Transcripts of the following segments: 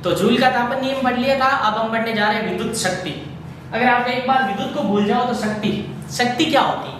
तो जूल का तापन नियम पढ़ लिया था, अब हम पढ़ने जा रहे हैं विद्युत शक्ति। अगर आप एक बार विद्युत को भूल जाओ तो शक्ति क्या होती है?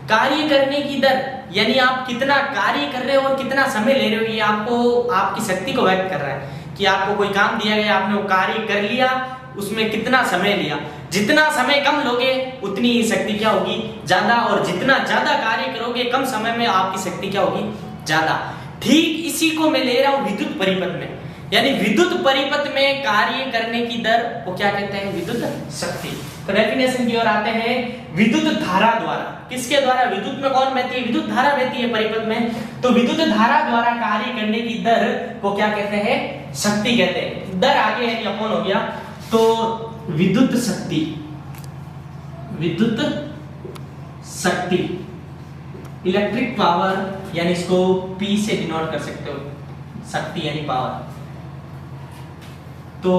कार्य करने की दर, यानी आप कितना कार्य कर रहे हो और कितना समय ले रहे हो, ये आपको आपकी शक्ति को व्यक्त कर रहा है कि आपको कोई काम दिया गया, आपने वो कार्य कर लिया, उसमें कितना समय लिया। जितना समय कम लोगे उतनी ही शक्ति क्या होगी? ज्यादा। और जितना ज्यादा कार्य करोगे कम समय में आपकी शक्ति क्या होगी? ज्यादा। ठीक इसी को मैं ले रहा हूं विद्युत परिपथ में, यानी विद्युत परिपथ में कार्य करने की दर को क्या कहते हैं? विद्युत शक्ति। तो डेफिनेशन की ओर आते हैं। विद्युत धारा द्वारा, किसके द्वारा? विद्युत में कौन बहती है? विद्युत धारा बहती है परिपथ में। तो विद्युत धारा द्वारा कार्य करने की दर को क्या कहते हैं? शक्ति कहते हैं। दर आगे है, अपॉन हो गया, तो विद्युत शक्ति, विद्युत शक्ति, इलेक्ट्रिक पावर, यानी इसको P से डिनोट कर सकते हो, शक्ति यानी पावर। तो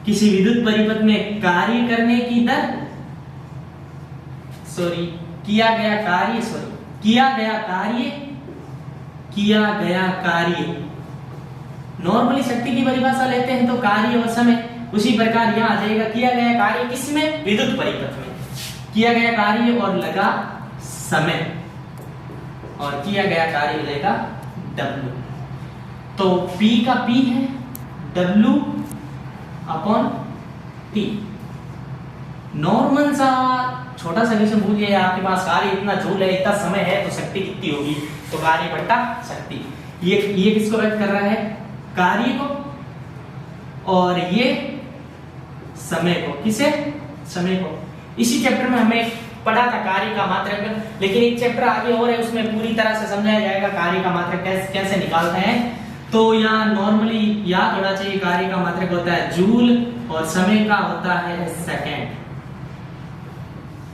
किसी विद्युत परिपथ में कार्य करने की दर, किया गया कार्य, नॉर्मली शक्ति की परिभाषा लेते हैं तो कार्य और समय, उसी प्रकार यहां आ जाएगा किया गया कार्य किसमें? विद्युत परिपथ में। किया गया कार्य और लगा समय, और किया गया कार्य हो जाएगा W। तो P का P है, W अपॉन T। नॉर्मल सा छोटा सॉल्यूशन पूछ गया आपके पास, कार्य इतना जूल है, इतना समय है, तो शक्ति कितनी होगी? तो कार्य बटा शक्ति। ये किसको व्यक्त कर रहा है? कार्य को। और ये समय को। किसे? समय को। इसी चैप्टर में हमें पढ़ा था कार्य का मात्रक, लेकिन एक चैप्टर आगे और है, उसमें पूरी तरह से समझाया जाएगा कार्य का मात्रक कैसे निकालते हैं। तो यहाँ नॉर्मली याद होना चाहिए, कार्य का मात्रक होता है जूल और समय का होता है सेकेंड।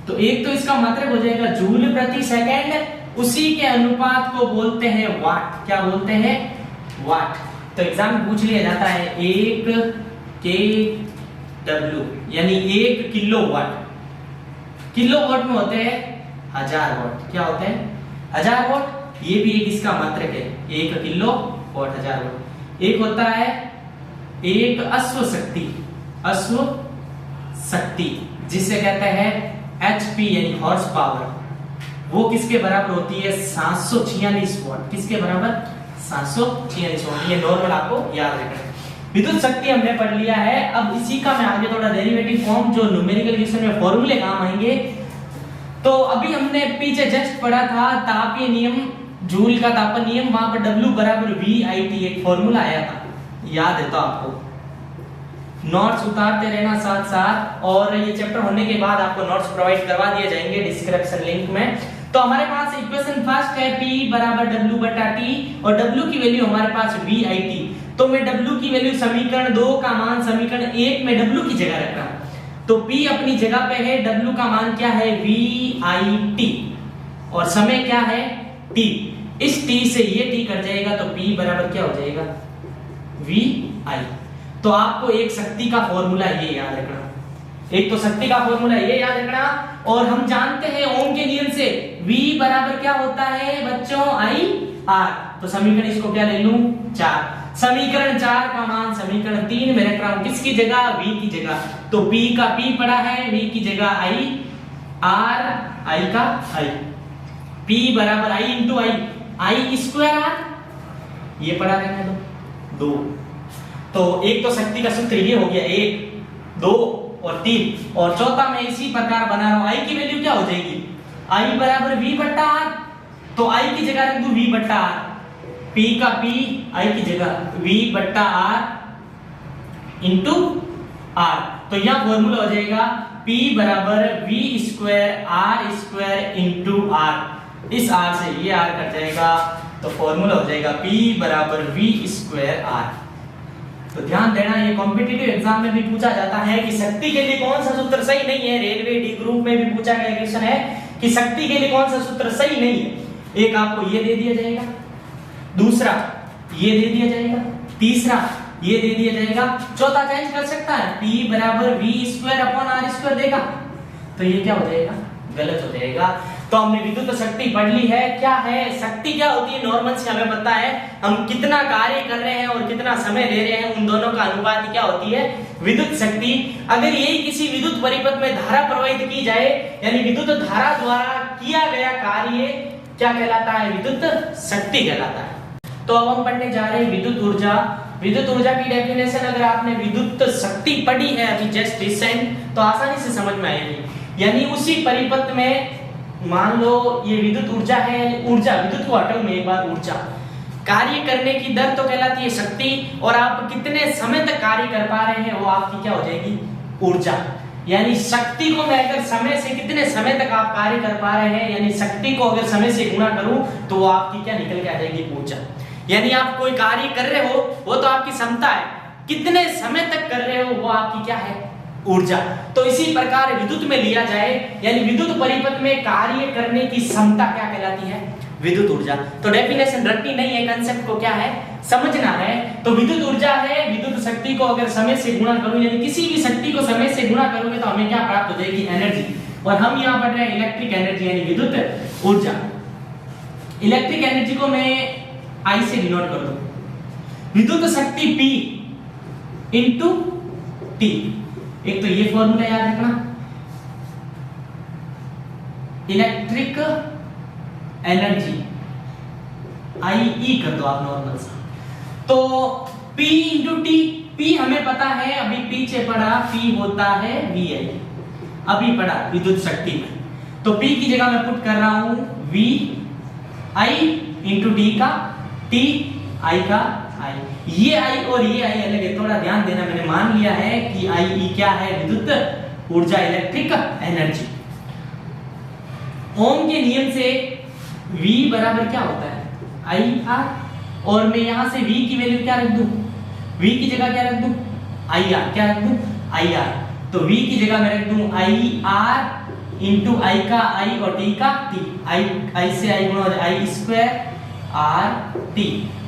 तो एक तो इसका मात्रक हो जाएगा जूल प्रति सेकेंड, उसी के अनुपात को बोलते हैं वाट। क्या बोलते हैं? वाट। तो एग्जाम में पूछ लिया जाता है 1 kW, यानी 1 किलोवाट। किलोवाट में होते हैं 1000 वाट। क्या होते हैं? 1000 वाट। ये भी एक इसका मात्रक है, 1 किलोवाट 1000 वाट। एक होता है एक अश्व शक्ति, जिसे कहते हैं HP यानी हॉर्स पावर। वो किसके बराबर होती है? 746 वाट। किसके बराबर? 746 वाट। ये नॉर्मल आपको याद रखना है। विद्युत शक्ति हमने पढ़ लिया है। अब इसी का मैं आगे थोड़ा डेरिवेटिव फॉर्म, जो न्यूमेरिकल क्वेश्चन में फॉर्मूले काम आएंगे। तो अभी हमने पीछे जस्ट पढ़ा था तापीय नियम, जूल का तापन नियम, वहां पर W बराबर VIT एक फॉर्मूला आया था, याद है तो आपको। नोट्स उतारते रहना साथ साथ, और ये चैप्टर होने के बाद आपको नोट्स प्रोवाइड करवा दिए जाएंगे डिस्क्रिप्शन लिंक में। तो हमारे पास इक्वेशन फर्स्ट है P बराबर W बटा T, और W की वैल्यू हमारे पास VIT। तो मैं W की वैल्यू समीकरण 2 का मान समीकरण 1 में W की जगह रख रहा हूं। तो P अपनी जगह पे है, W का मान क्या है? VIT, और समय क्या है? T। इस T से ये T कट जाएगा, तो P बराबर क्या हो जाएगा? VI। तो आपको एक शक्ति का फॉर्मूला ये याद रखना, एक तो शक्ति का फॉर्मूला ये याद रखना, और हम जानते हैं ओम के नियम से V बराबर क्या होता है बच्चों? IR। तो समीकरण इसको क्या ले लूं? 4। समीकरण 4 का मान समीकरण 3 में रख रहा हूं, किसकी जगह? V की जगह। तो P का P पड़ा है, V की जगह I, R, I का I। P बराबर I into I square R, ये पड़ा रहने दो 2। तो एक तो शक्ति का सूत्र ये हो गया, 1 2 और 3, और चौथा मैं इसी प्रकार बना रहा हूं। I की वैल्यू क्या हो जाएगी? I बराबर V बट्टा R। तो I की जगह रख दूं V बट्टा R, P का P I की जगह V बट्टा R इंटू R। तो यह फॉर्मूला हो जाएगा P बराबर V square R square into R। इस R से ये R कट जाएगा, तो फॉर्मूला हो जाएगा P बराबर V स्क्वायर R। तो ध्यान देना, ये कॉम्पिटिटिव एग्जाम में भी पूछा जाता है कि शक्ति के लिए कौन सा सूत्र सही नहीं है। रेलवे डी ग्रुप में भी पूछा गया क्वेश्चन है कि शक्ति के लिए कौन सा सूत्र सही नहीं है। एक आपको ये दे दिया जाएगा, दूसरा ये दे दिया जाएगा, तीसरा ये दे दिया जाएगा, चौथा चेंज कर सकता है, P बराबर V square upon R square देगा। तो ये क्या हो जाएगा? गलत हो जाएगा। तो हमने विद्युत शक्ति पढ़ ली है। क्या है शक्ति, क्या होती है नॉर्मल से हमें पता है, हम कितना कार्य कर रहे हैं और कितना समय ले रहे हैं, उन दोनों का अनुपात क्या होती है, विद्युत शक्ति। अगर यही किसी विद्युत परिपथ में धारा प्रवाहित की जाए, यानी विद्युत धारा द्वारा किया गया कार्य क्या कहलाता है, विद्युत शक्ति कहलाता है। तो अब हम पढ़ने जा रहे हैं विद्युत ऊर्जा। विद्युत ऊर्जा की डेफिनेशन अगर आपने विद्युत शक्ति पढ़ी है अभी जस्ट रिसेंट, तो आसानी से समझ में आएगी। यानी उसी परिपथ में मान लो ये विद्युत ऊर्जा है, ऊर्जा, विद्युत को हटाओ में एक बार, ऊर्जा कार्य करने की दर तो कहलाती है शक्ति, और आप कितने समय तक कार्य कर पा रहे हैं वो आपकी क्या हो जाएगी, ऊर्जा। यानी शक्ति को मैं अगर समय से, कितने समय तक आप कार्य कर पा रहे हैं, यानी शक्ति को अगर समय से गुणा करूं तो वो आपकी क्या निकल के आ जाएगी, ऊर्जा। यानी आप कोई कार्य कर रहे हो वो तो आपकी क्षमता है, कितने समय तक कर रहे हो वो आपकी क्या है, ऊर्जा। तो इसी प्रकार विद्युत में लिया जाए, यानी विद्युत परिपथ में कार्य करने की क्षमता क्या कहलाती है, विद्युत ऊर्जा। तो डेफिनेशन रटनी नहीं है, कंसेप्ट को क्या है समझना है। तो विद्युत ऊर्जा है, विद्युत शक्ति को अगर समय से गुणा करूं, यानी किसी भी शक्ति को समय से गुणा करोगे तो हमें क्या प्राप्त हो जाएगी, एनर्जी। और हम यहाँ पढ़ रहे हैं इलेक्ट्रिक एनर्जी यानी विद्युत ऊर्जा। इलेक्ट्रिक एनर्जी को मैं I से डिनोट कर दूं, विद्युत शक्ति P इंटू T। एक तो ये फॉर्मूला याद रखना, इलेक्ट्रिक एनर्जी IE कर दो आप नॉर्मल सा। तो P इंटू T, P हमें पता है, अभी पीछे पढ़ा, P होता है VI, अभी पढ़ा विद्युत शक्ति में। तो P की जगह मैं पुट कर रहा हूं VI इंटू T का T, I का I। ये I और ये I अलग है, थोड़ा ध्यान देना। मैंने मान लिया है कि IE क्या है, विद्युत ऊर्जा, इलेक्ट्रिक एनर्जी। ओम के नियम से V बराबर क्या होता है, IR, और मैं यहां से V की वैल्यू क्या रख दूं, V की जगह क्या रख दूं, IR, क्या रख दूं, IR। तो V की जगह मैं रख दूं IR इंटू I का I और T का T। I से I गुणा हो जाए I स्क्वायर RT,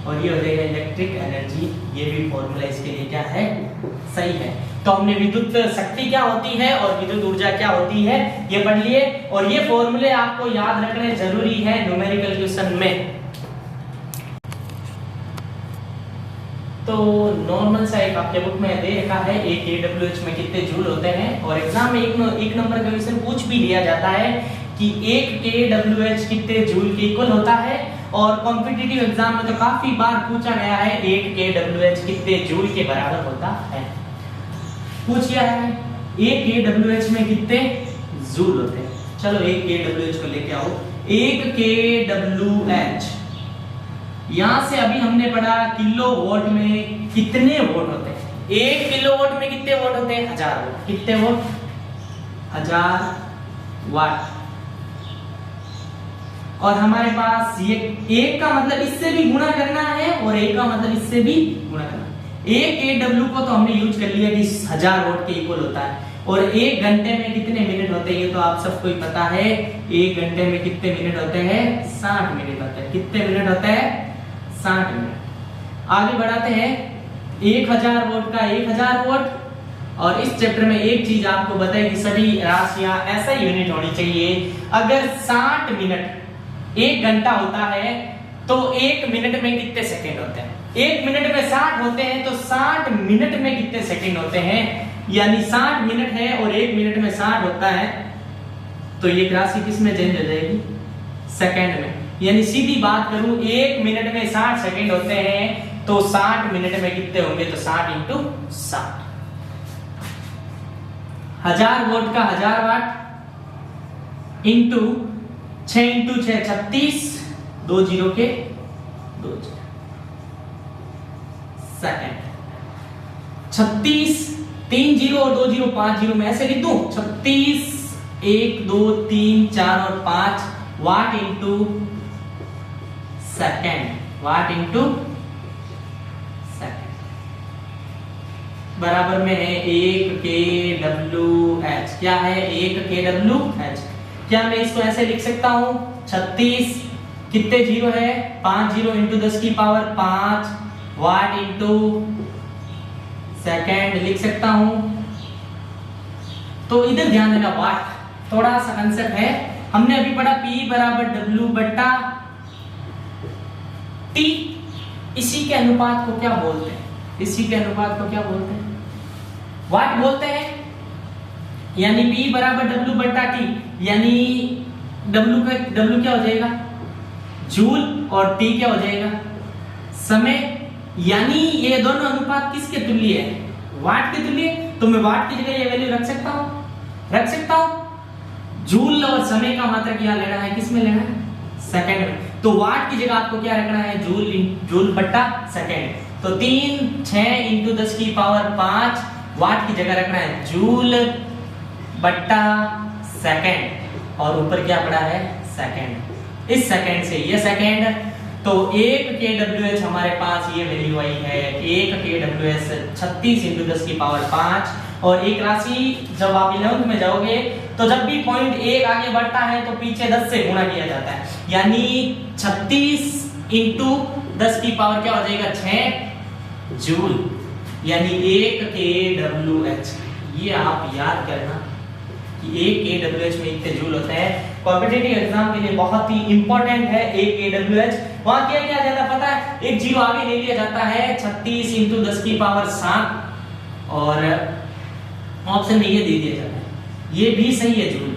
और ये हो जाएगा इलेक्ट्रिक एनर्जी। ये भी फॉर्मूला इसके लिए क्या है, सही है। तो हमने विद्युत शक्ति क्या होती है और विद्युत ऊर्जा क्या होती है ये पढ़ लिए, और ये फॉर्मूले आपको याद रखने जरूरी है न्यूमेरिकल क्वेश्चन में। तो नॉर्मल सा एक आपके बुक में दे रखा है, एक kWh में कितने जूल होते हैं, और एग्जाम में एक नंबर का क्वेश्चन पूछ भी लिया जाता है कि एक kWh कितने जूल के इक्वल होता है। और कॉम्पिटिटिव एग्जाम में तो काफी बार पूछा गया है एक kWh कितने जूल के बराबर होता है, पूछ लिया है एक kWh में कितने जूल होते हैं। चलो एक kWh को लेके आओ, एक kWh, यहां से अभी हमने पढ़ा किलोवाट में कितने वोट होते हैं, एक किलोवाट में कितने वोट होते हैं, 1000 वोट। कितने वोट, 1000 वाट। और हमारे पास ये एक का मतलब इससे भी गुणा करना है और एक का मतलब इससे भी गुणा करना है। एक kW को तो हमने यूज कर लिया कि 1000 वोट के इक्वल होता है। और एक घंटे में कितने मिनट होते हैं ये तो आप सबको ही पता है, एक घंटे में कितने मिनट होते हैं, 60 मिनट होते हैं। कितने मिनट होते हैं, 60 मिनट। आगे बढ़ाते हैं, 1000 वोट का 1000 वोट। और इस चैप्टर में एक चीज आपको बताएं कि सभी राशियां ऐसा यूनिट होनी चाहिए। अगर 60 मिनट एक घंटा होता है तो एक मिनट में कितने सेकंड होते हैं, एक मिनट में 60 होते हैं तो 60 मिनट में कितने सेकंड होते हैं, यानी 60 मिनट है और एक मिनट में 60 होता है, तो ये राशि किस में चेंज हो जाएगी, सेकंड में। यानी सीधी बात करूं, एक मिनट में 60 सेकंड होते हैं तो 60 मिनट में कितने होंगे, तो 60 इंटू 60। 1000 वोट का 1000 वाट इंटू 6 इंटू 6 36, 2 जीरो के 2 सेकंड। 36, 3 जीरो और 2 जीरो 5 जीरो में ऐसे लिख दूं, 36 1 2 3 4 और 5 वाट इंटू सेकंड, वाट इंटू सेकंड बराबर में है 1 kWh। क्या है, 1 kWh। क्या मैं इसको ऐसे लिख सकता हूं, 36 कितने जीरो है, 5 जीरो इंटू 10 की पावर 5 वाट इंटू सेकेंड लिख सकता हूं। तो इधर ध्यान देना, वाट थोड़ा सा कंसेप्ट है, हमने अभी पढ़ा P बराबर W बट्टा T। इसी के अनुपात को क्या बोलते हैं? इसी के अनुपात को क्या बोलते हैं? वाट बोलते हैं। यानी P बराबर W बट्टा T, यानी W क्या हो जाएगा? जूल, और T क्या हो जाएगा? समय। यानी ये दोनों अनुपात किसके तुल्य है? वाट के तुल्य। तो मैं वाट की जगह ये वैल्यू रख सकता हूं। जूल और समय का मात्रक यहाँ लेना है, किस में लेना है? सेकंड में। तो वाट की जगह आपको क्या रखना है? जूल बट्टा सेकंड। तो 3 6 इंटू 10 की पावर 5 वाट की जगह रखना है जूल बट्टा सेकंड, और ऊपर क्या पड़ा है? सेकंड। इस सेकंड से ये सेकंड, तो 1 kWh हमारे पास ये वैल्यू आई है। 1 kWh 36 इंटू 10 की पावर 5, और एक राशि जब आप 11th में जाओगे तो जब भी पॉइंट 1 आगे बढ़ता है तो पीछे 10 से गुणा किया जाता है, यानी 36 इंटू 10 की पावर क्या हो जाएगा? 6 जूल, यानी 1 kWh। ये आप याद करना कि 1 kWh में इतने जूल होते हैं। कॉम्पिटिटिव एग्जाम के लिए बहुत ही इंपॉर्टेंट है 1 kWh। वहां क्या किया जाता है पता है? एक जीरो आगे ले लिया जाता है, 36 इंटू 10 की पावर 7, और ऑप्शन में ये दे दिया जाता है। ये भी सही है जूल।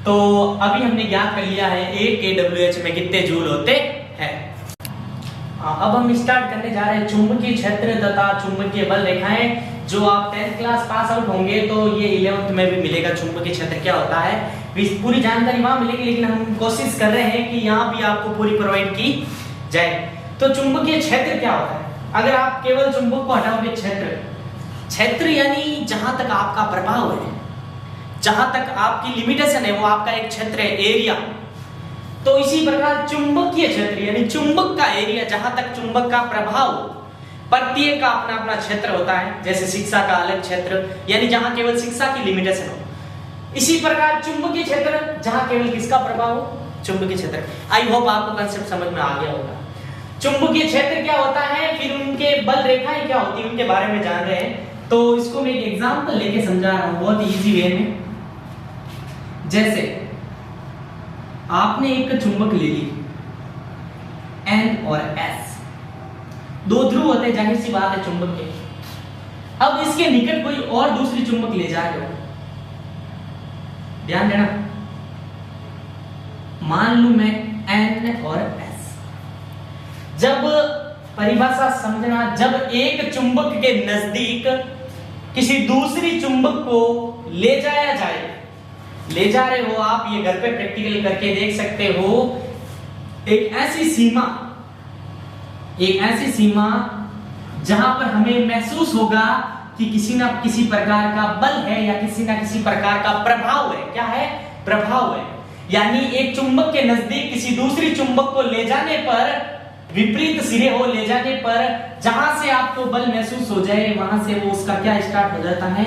तो अभी हमने ज्ञात कर लिया है 1 kWh में कितने जूल होते हैं। अब हम स्टार्ट करने जा रहे हैं चुंबकीय क्षेत्र तथा चुंबकीय बल रेखाएं। जो आप 10th क्लास पास आउट होंगे तो ये 11th में भी मिलेगा। चुंबकीय क्षेत्र क्या होता है पूरी जानकारी वहां मिलेगी, लेकिन हम कोशिश कर रहे हैं कि यहाँ भी आपको पूरी प्रोवाइड की जाए। तो चुंबकीय क्षेत्र क्या होता है? अगर आप केवल चुंबक को हटाओगे, क्षेत्र यानी जहां तक आपका प्रभाव है, जहां तक आपकी लिमिटेशन है, वो आपका एक क्षेत्र है, एरिया। तो इसी प्रकार चुंबकीय क्षेत्र यानी चुंबक का एरिया, जहां तक चुंबक का प्रभाव, प्रत्येक का अपना अपना क्षेत्र होता है। जैसे शिक्षा का अलग क्षेत्र, यानी जहां केवल शिक्षा की लिमिटेशन हो। इसी प्रकार चुंबकीय क्षेत्र जहां केवल किसका प्रभाव हो? चुंबकीय क्षेत्र। आई होप आपको कंसेप्ट समझ में आ गया होगा। चुंबकीय क्षेत्र क्या होता है, फिर उनके बल रेखाएं क्या होती है, उनके बारे में जान रहे हैं। तो इसको मैं एक एग्जांपल लेके समझा रहा हूं बहुत इजी वे में। जैसे आपने एक चुंबक ले ली N और S, दो ध्रुव होते हैं, जाहिर सी बात है चुंबक के। अब इसके निकट कोई और दूसरी चुंबक ले जा रहे हो, ध्यान देना। मान लूं मैं N और S। जब परिभाषा समझना, जब एक चुंबक के नजदीक किसी दूसरी चुंबक को ले जाया जाए, ले जा रहे हो आप, ये घर पे प्रैक्टिकल करके देख सकते हो। एक ऐसी सीमा जहां पर हमें महसूस होगा कि किसी ना किसी प्रकार का बल है या किसी ना किसी प्रकार का प्रभाव है। क्या है? प्रभाव है। यानी एक चुंबक के नजदीक किसी दूसरी चुंबक को ले जाने पर, विपरीत सिरे हो ले जाने पर, जहां से आपको बल महसूस हो जाए, वहां से वो उसका क्या स्टार्ट हो जाता है?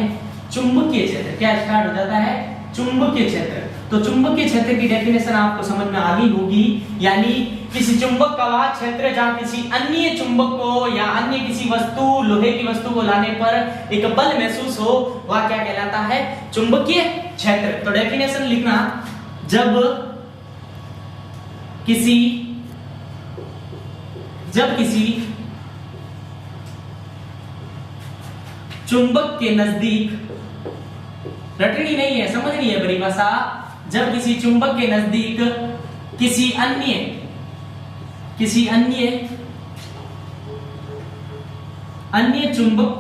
चुंबकीय क्षेत्र। क्या स्टार्ट हो जाता है? चुंबकीय क्षेत्र। तो चुंबकीय क्षेत्र की डेफिनेशन आपको समझ में आ गई होगी, यानी किसी चुंबक का वह क्षेत्र जहां किसी अन्य चुंबक को या अन्य किसी वस्तु, लोहे की वस्तु को लाने पर एक बल महसूस हो, वह क्या कहलाता है? चुंबकीय क्षेत्र। तो डेफिनेशन लिखना, जब किसी चुंबक के नजदीक, रटनी नहीं है, समझनी है परिभाषा। जब किसी चुंबक के नजदीक किसी अन्य चुंबक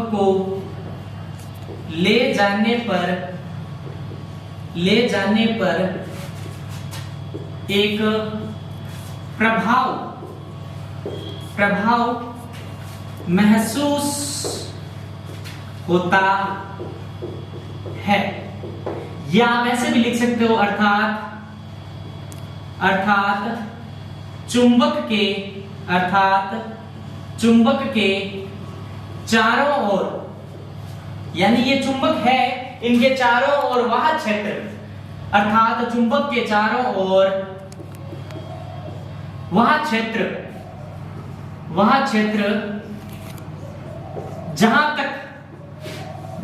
को ले जाने पर एक प्रभाव महसूस होता है, या आप ऐसे भी लिख सकते हो, अर्थात चुंबक के चारों ओर, यानी ये चुंबक है, इनके चारों ओर वह क्षेत्र, अर्थात चुंबक के चारों ओर वह क्षेत्र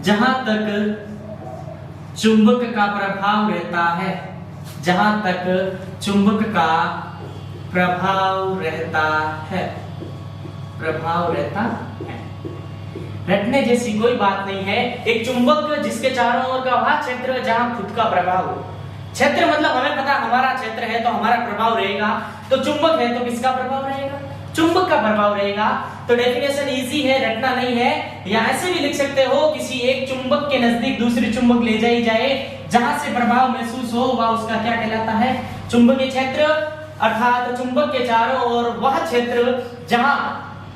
जहां तक चुंबक का प्रभाव रहता है, जहां तक चुंबक का प्रभाव रहता है, रटने जैसी कोई बात नहीं है। एक चुंबक जिसके चारों ओर का वह क्षेत्र जहां खुद का प्रभाव हो, क्षेत्र मतलब हमें पता हमारा क्षेत्र है तो हमारा प्रभाव रहेगा, तो चुंबक है तो किसका प्रभाव रहेगा, चुंबक का प्रभाव रहेगा। तो डेफिनेशन इजी है, रटना नहीं है। या ऐसे भी लिख सकते हो, किसी एक चुंबक के नजदीक दूसरी चुंबक ले जाई जाए, जहां से प्रभाव महसूस हो वह उसका क्या कहलाता है, चुंबकीय क्षेत्र। अर्थात चुंबक के चारों ओर वह क्षेत्र जहां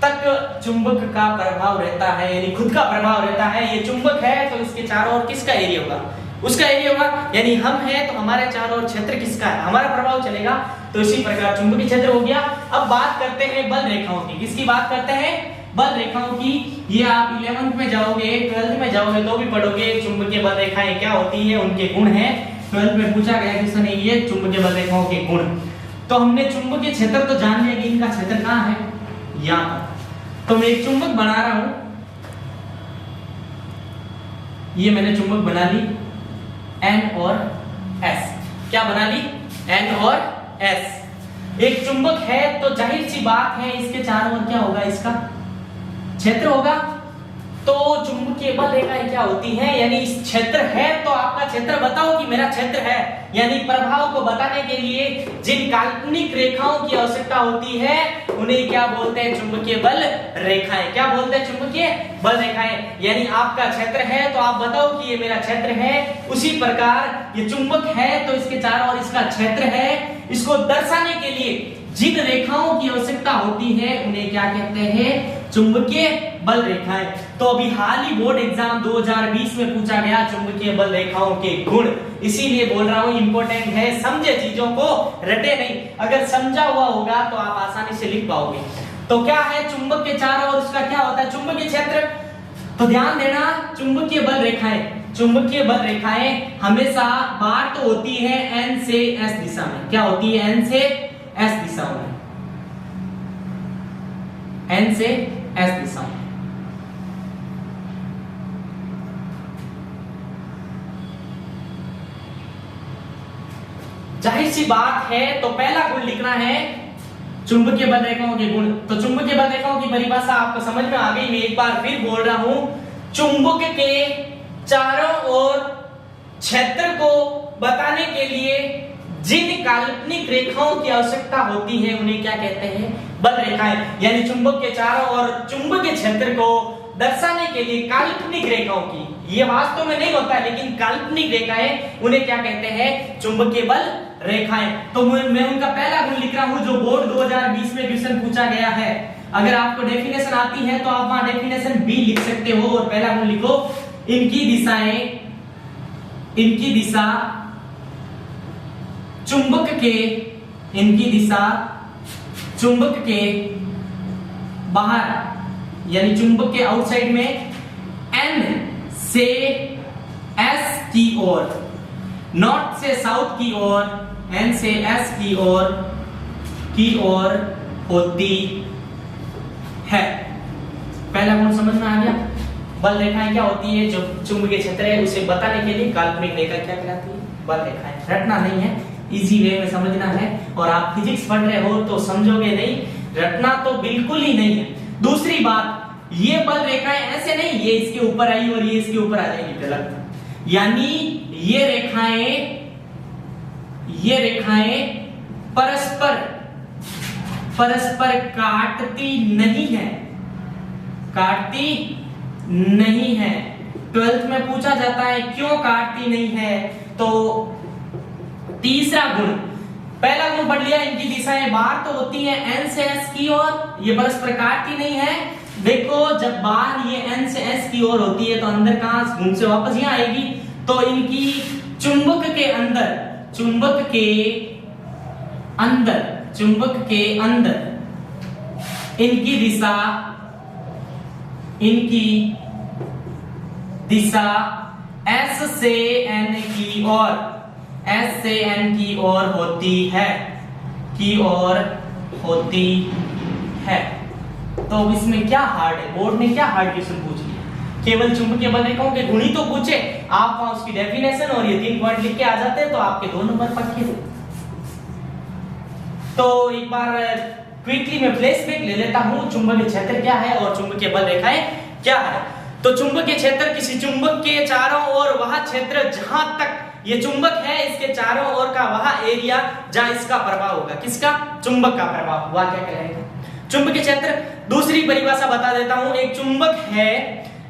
तक चुंबक का प्रभाव रहता है, यानी खुद का प्रभाव रहता है। ये चुंबक है तो इसके चारों ओर किसका एरिया होगा, उसका एरिया होगा। यानी हम हैं तो हमारे चारों ओर क्षेत्र किसका है, हमारा प्रभाव चलेगा। तो इसी प्रकार चुंबकीय क्षेत्र हो गया। अब बात करते हैं बल रेखाओं की। किसकी बात करते हैं, बल रेखाओं की। ये आप 11th में जाओगे, 12th में जाओगे तो भी पढ़ोगे चुंबकीय बल रेखाएं क्या होती है, उनके गुण हैं। 12th में पूछा गया क्वेश्चन है ये चुंबकीय बल रेखाओं के गुण। तो हमने चुंबकीय क्षेत्र तो जान लिया कि इनका क्षेत्र कहां है, यहां पर। तो मैं एक चुंबक बना रहा हूं, ये मैंने चुंबक बना ली N और S। क्या बना ली, N और S। एक चुंबक है तो जाहिर सी बात है इसके चारों ओर क्या होगा, इसका क्षेत्र होगा। तो चुंबकीय बल रेखाएं क्या होती हैं, यानी इस क्षेत्र है तो आपका क्षेत्र बताओ कि मेरा क्षेत्र है। यानी प्रभाव को बताने के लिए जिन काल्पनिक रेखाओं की आवश्यकता होती है उन्हें क्या बोलते हैं, चुंबकीय बल रेखाएं। क्या बोलते हैं, चुंबकीय बल रेखाएं। यानी आपका क्षेत्र है तो आप बताओ कि ये मेरा क्षेत्र है। उसी प्रकार ये चुंबक है तो इसके चारों ओर इसका क्षेत्र है। इसको दर्शाने के लिए जिन रेखाओं की आवश्यकता होती है उन्हें क्या कहते हैं, चुंबकीय बल रेखाएं। तो अभी हाल ही बोर्ड एग्जाम 2020 में पूछा गया चुंबकीय बल रेखाओं के गुण, इसीलिए बोल रहा हूं इंपॉर्टेंट है। समझे चीजों को, रटे नहीं। अगर समझा हुआ होगा तो आप आसानी से लिख पाओगे। तो क्या है, चुंबक के चारों ओर उसका क्या होता है, चुंबकीय क्षेत्र। तो ध्यान देना, चुंबकीय बल रेखाएं, चुंबकीय बल रेखाएं हमेशा बार तो होती है N से S दिशा में। क्या होती है, N से S दिशा में, N से S दिशा में। जाहिर सी बात है तो पहला गुण लिखना है चुंबकीय बल रेखाओं के गुण। तो चुंबकीय बल रेखाओं की परिभाषा आपको समझ में आ गई। मैं एक बार फिर बोल रहा हूं, चुंबक के चारों ओर क्षेत्र को बताने के लिए जिन काल्पनिक रेखाओं की आवश्यकता होती है उन्हें क्या कहते हैं, बल रेखाएं। यानी चुंबक के चारों ओर चुंबकीय क्षेत्र को दर्शाने के लिए काल्पनिक रेखाओं की, ये वास्तव में नहीं होता है लेकिन काल्पनिक रेखाएं, उन्हें क्या कहते हैं, चुंबकीय बल रेखाएं। तो मैं उनका पहला गुण लिख रहा हूं जो बोर्ड 2020 में क्वेश्चन पूछा गया है। अगर आपको डेफिनेशन आती है तो आप वहां डेफिनेशन बी लिख सकते हो और पहला गुण लिखो, इनकी दिशाएं, इनकी दिशा चुंबक के, इनकी दिशा चुंबक के बाहर यानी चुंबक के आउटसाइड में N से S की ओर, नॉर्थ से साउथ की ओर, N से S की ओर होती है। पहला गुण समझ में आ गया। बल रेखाएं क्या होती है, जो चुंबकीय क्षेत्र है उसे बताने के लिए काल्पनिक रेखा क्या कहलाती है, बल रेखाएं। रटना नहीं है, इजी वे में समझना है। और आप फिजिक्स पढ़ रहे हो तो समझोगे नहीं, रटना तो बिल्कुल ही नहीं है। दूसरी बात, ये बल रेखाएं ऐसे नहीं ये इसके ऊपर आई और ये इसके ऊपर आ जाएगी, गलत। यानी ये रेखाएं परस्पर काटती नहीं है, काटती नहीं है। 12th में पूछा जाता है क्यों काटती नहीं है। तो तीसरा गुण, पहला गुण पढ़ लिया, इनकी दिशाएं बाहर तो होती है N से S की ओर, ये परस्पर काटती नहीं है। देखो जब बाहर ये N से S की ओर होती है तो अंदर कहां घूम से वापस यहां आएगी। तो इनकी चुंबक के अंदर इनकी दिशा S से N की ओर, S से N की ओर होती है। तो इसमें क्या हार्ड है, बोर्ड ने क्या हार्ड क्वेश्चन पूछ लिया केवल चुंबकीय बल रेखाओं के गुण ही तो पूछे, आप वहां उसकी डेफिनेशन और ये 3 पॉइंट लिख के आ जाते हैं तो आपके 2 नंबर पक्के थे। तो एक बार क्विकली मैं फ्लैशबैक ले लेता हूं, चुंबकीय क्षेत्र क्या है और चुंबकीय बल रेखाएं क्या है। तो चुंबकीय क्षेत्र किसी चुंबक के चारों ओर वह क्षेत्र जहां तक ये चुंबक है इसके चारों ओर का वह एरिया जहां इसका प्रभाव होगा, किसका, चुंबक का प्रभाव, वह क्या कहलाएगा, चुंबकीय क्षेत्र। दूसरी परिभाषा बता देता हूं, एक चुंबक है,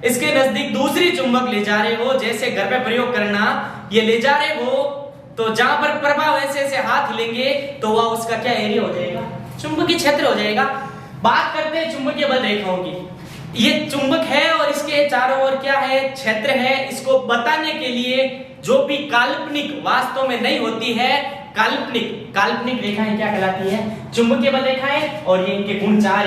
इसके नजदीक दूसरी चुंबक ले जा रहे हो, जैसे घर पे प्रयोग करना, ये ले जा रहे हो तो जहां पर प्रभाव ऐसे ऐसे हाथ हिलेंगे तो वह उसका क्या एरिया हो जाएगा, चुंबकीय क्षेत्र हो जाएगा। बात करते हैं चुंबकीय बल रेखाओं की। ये चुंबक है और इसके चारों ओर क्या है, क्षेत्र है। इसको बताने के लिए जो भी काल्पनिक वास्तव में नहीं होती है, काल्पनिक रेखाएं क्या कहलाती है, चुंबकीय बल रेखाएं। और ये इनके गुण 4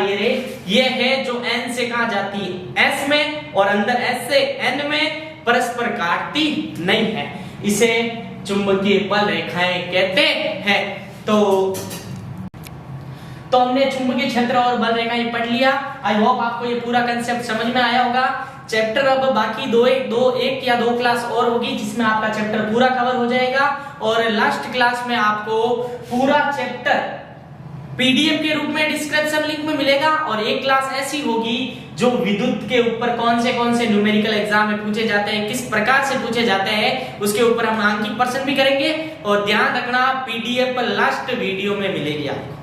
ये है जो n से कहां जाती है, s में, और अंदर s से n में परस्पर काटती नहीं है, इसे चुंबकीय बल रेखाएं कहते हैं। तो हमने चुंबकीय क्षेत्र और बल रेखाएं पढ़ लिया। आई होप आपको ये पूरा कंसेप्ट समझ में आया होगा। चैप्टर अब बाकी एक या दो क्लास और होगी जिसमें आपका चैप्टर पूरा कवर हो जाएगा, और लास्ट क्लास में आपको पूरा चैप्टर पीडीएफ के रूप में डिस्क्रिप्शन लिंक में मिलेगा। और एक क्लास ऐसी होगी जो विद्युत के ऊपर कौन से न्यूमेरिकल एग्जाम में पूछे जाते हैं, किस प्रकार से पूछे जाते हैं, उसके ऊपर हम अंकित प्रश्न भी करेंगे। और ध्यान रखना, पीडीएफ लास्ट वीडियो में मिलेगी आपको।